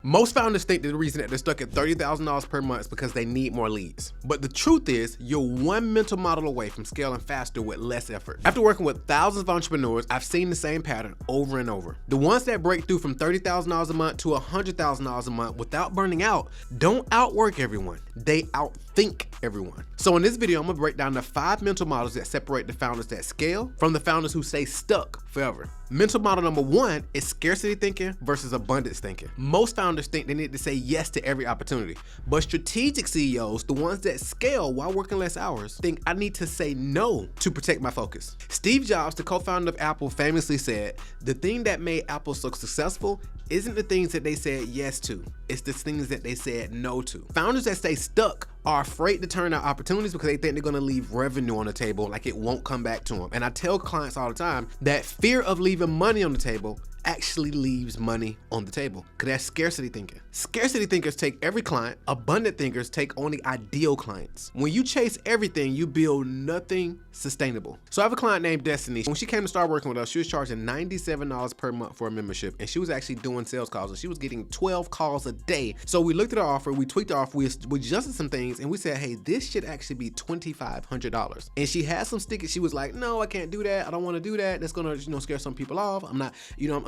Most founders think that the reason that they're stuck at $30,000 per month is because they need more leads. But the truth is, you're one mental model away from scaling faster with less effort. After working with thousands of entrepreneurs, I've seen the same pattern over and over. The ones that break through from $30,000 a month to $100,000 a month without burning out don't outwork everyone. They outthink everyone. So in this video, I'm gonna break down the 5 mental models that separate the founders that scale from the founders who stay stuck forever. Mental model number 1 is scarcity thinking versus abundance thinking. Most founders think they need to say yes to every opportunity, but strategic CEOs, the ones that scale while working less hours, think I need to say no to protect my focus. Steve Jobs, the co-founder of Apple, famously said, "The thing that made Apple so successful isn't the things that they said yes to, it's the things that they said no to." Founders that stay stuck are afraid to turn down opportunities because they think they're gonna leave revenue on the table, like it won't come back to them. And I tell clients all the time that fear of leaving money on the table actually leaves money on the table, because that's scarcity thinking. Scarcity thinkers take every client, abundant thinkers take only ideal clients. When you chase everything, you build nothing sustainable. So I have a client named Destiny. When she came to start working with us, she was charging $97 per month for a membership, and she was actually doing sales calls, and she was getting 12 calls a day. So we looked at her offer, we tweaked the offer, we adjusted some things, and we said, hey, this should actually be $2,500. And she had some stickers. She was like, no, I can't do that. I don't want to do that. That's gonna, scare some people off.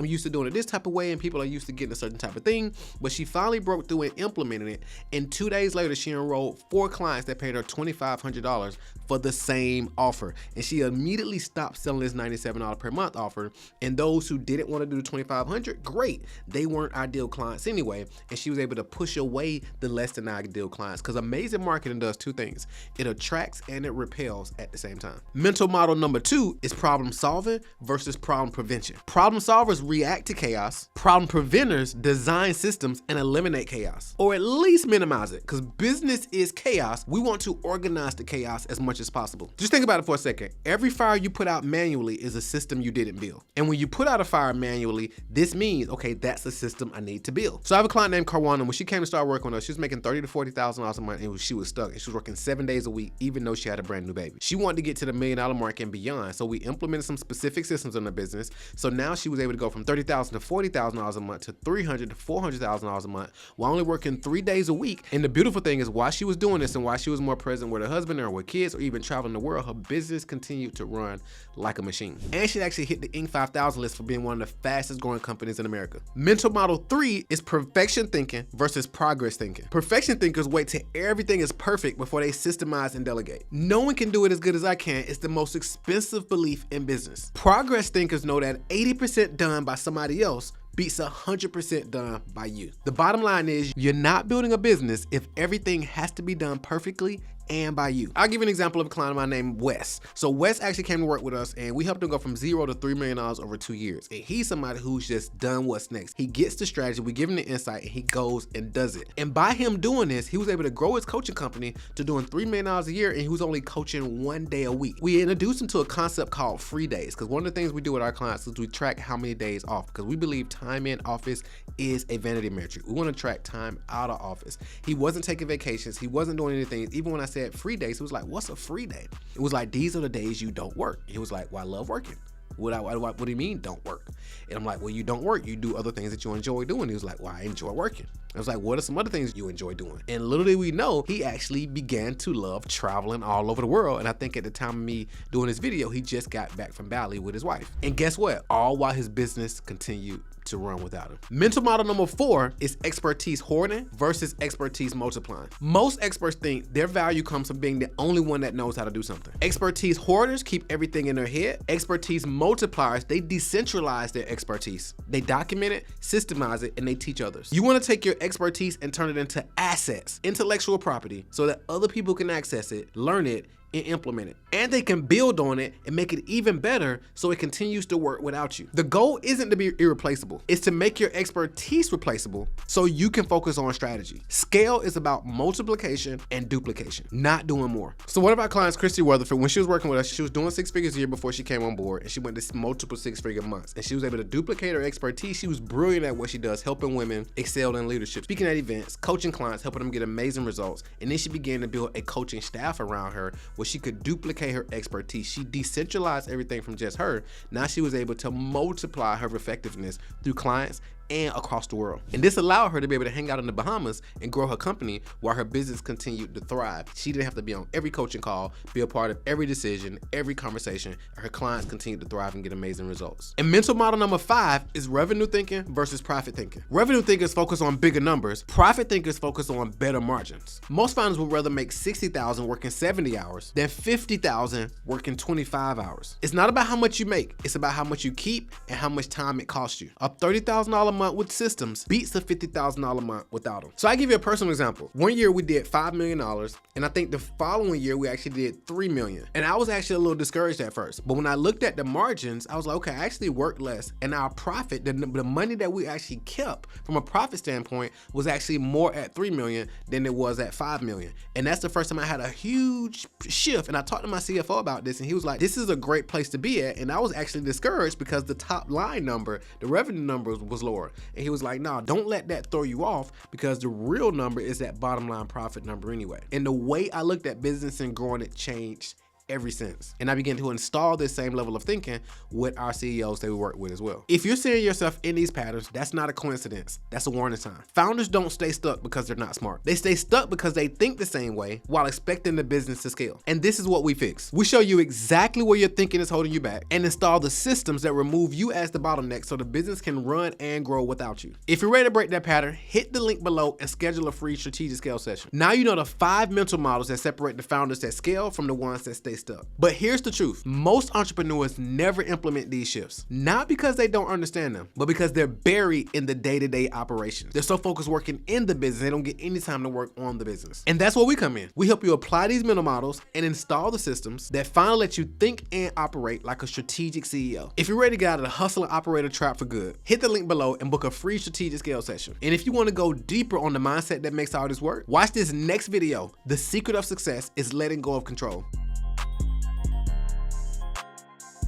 I'm used to doing it this type of way, and people are used to getting a certain type of thing. But she finally broke through and implemented it, and 2 days later she enrolled 4 clients that paid her $2,500 for the same offer. And she immediately stopped selling this $97 per month offer, and those who didn't want to do the $2,500, great, they weren't ideal clients anyway, and she was able to push away the less than ideal clients, because amazing marketing does 2 things: it attracts and it repels at the same time. Mental model number 2 is problem solving versus problem prevention. Problem solvers react to chaos. Problem preventers design systems and eliminate chaos, or at least minimize it, because business is chaos. We want to organize the chaos as much as possible. Just think about it for a second. Every fire you put out manually is a system you didn't build. And when you put out a fire manually, this means, okay, that's the system I need to build. So I have a client named Carwana. When she came to start working with us, she was making $30,000 to $40,000 a month, and she was stuck. And she was working 7 days a week, even though she had a brand new baby. She wanted to get to the $1 million mark and beyond. So we implemented some specific systems in the business. So now she was able to go from $30,000 to $40,000 a month to $300,000 to $400,000 a month while only working 3 days a week. And the beautiful thing is, while she was doing this and while she was more present with her husband or with kids or even traveling the world, her business continued to run like a machine. And she actually hit the Inc. 5000 list for being one of the fastest growing companies in America. Mental model 3 is perfection thinking versus progress thinking. Perfection thinkers wait till everything is perfect before they systemize and delegate. No one can do it as good as I can. It's the most expensive belief in business. Progress thinkers know that 80% done by somebody else beats 100% done by you. The bottom line is, you're not building a business if everything has to be done perfectly and by you. I'll give you an example of a client of mine named Wes. So Wes actually came to work with us, and we helped him go from 0 to $3 million over 2 years. And he's somebody who's just done what's next. He gets the strategy, we give him the insight, and he goes and does it. And by him doing this, he was able to grow his coaching company to doing $3 million a year, and he was only coaching 1 day a week. We introduced him to a concept called free days, because one of the things we do with our clients is we track how many days off, because we believe time in office is a vanity metric. We want to track time out of office. He wasn't taking vacations. He wasn't doing anything. Even when I said free days, he was like, what's a free day? It was like, these are the days you don't work. He was like, well, I love working. What do you mean don't work? And I'm like, well, you don't work. You do other things that you enjoy doing. He was like, well, I enjoy working. I was like, what are some other things you enjoy doing? And little did we know, he actually began to love traveling all over the world. And I think at the time of me doing this video, he just got back from Bali with his wife. And guess what? All while his business continued to run without him. Mental model number 4 is expertise hoarding versus expertise multiplying. Most experts think their value comes from being the only one that knows how to do something. Expertise hoarders keep everything in their head. Expertise multipliers, they decentralize their expertise. They document it, systemize it, and they teach others. You want to take your expertise and turn it into assets, intellectual property, so that other people can access it, learn it, and implement it. And they can build on it and make it even better so it continues to work without you. The goal isn't to be irreplaceable. It's to make your expertise replaceable so you can focus on strategy. Scale is about multiplication and duplication, not doing more. So one of our clients, Christy Weatherford, when she was working with us, she was doing 6 figures a year before she came on board, and she went to multiple 6-figure months. And she was able to duplicate her expertise. She was brilliant at what she does, helping women excel in leadership, speaking at events, coaching clients, helping them get amazing results. And then she began to build a coaching staff around her where she could duplicate her expertise. She decentralized everything from just her. Now she was able to multiply her effectiveness through clients and across the world. And this allowed her to be able to hang out in the Bahamas and grow her company while her business continued to thrive. She didn't have to be on every coaching call, be a part of every decision, every conversation, and her clients continued to thrive and get amazing results. And mental model number 5 is revenue thinking versus profit thinking. Revenue thinkers focus on bigger numbers. Profit thinkers focus on better margins. Most founders would rather make $60,000 working 70 hours than $50,000 working 25 hours. It's not about how much you make, it's about how much you keep and how much time it costs you. A $30,000 a month with systems beats a $50,000 a month without them. So I give you a personal example. One year we did $5 million, and I think the following year we actually did $3 million. And I was actually a little discouraged at first, but when I looked at the margins, I was like, okay, I actually worked less, and our profit, the money that we actually kept from a profit standpoint was actually more at $3 million than it was at $5 million. And that's the first time I had a huge shift. And I talked to my CFO about this, and he was like, this is a great place to be at. And I was actually discouraged because the top line number, the revenue number was lower. And he was like, no, don't let that throw you off, because the real number is that bottom line profit number anyway. And the way I looked at business and growing it changed ever since. And I began to install this same level of thinking with our CEOs that we work with as well. If you're seeing yourself in these patterns, that's not a coincidence. That's a warning sign. Founders don't stay stuck because they're not smart. They stay stuck because they think the same way while expecting the business to scale. And this is what we fix. We show you exactly where your thinking is holding you back and install the systems that remove you as the bottleneck so the business can run and grow without you. If you're ready to break that pattern, hit the link below and schedule a free strategic scale session. Now you know the 5 mental models that separate the founders that scale from the ones that stay stuck. But here's the truth. Most entrepreneurs never implement these shifts. Not because they don't understand them, but because they're buried in the day-to-day operations. They're so focused working in the business, they don't get any time to work on the business. And that's where we come in. We help you apply these mental models and install the systems that finally let you think and operate like a strategic CEO. If you're ready to get out of the hustle and operator trap for good, hit the link below and book a free strategic scale session. And if you want to go deeper on the mindset that makes all this work, watch this next video. The secret of success is letting go of control.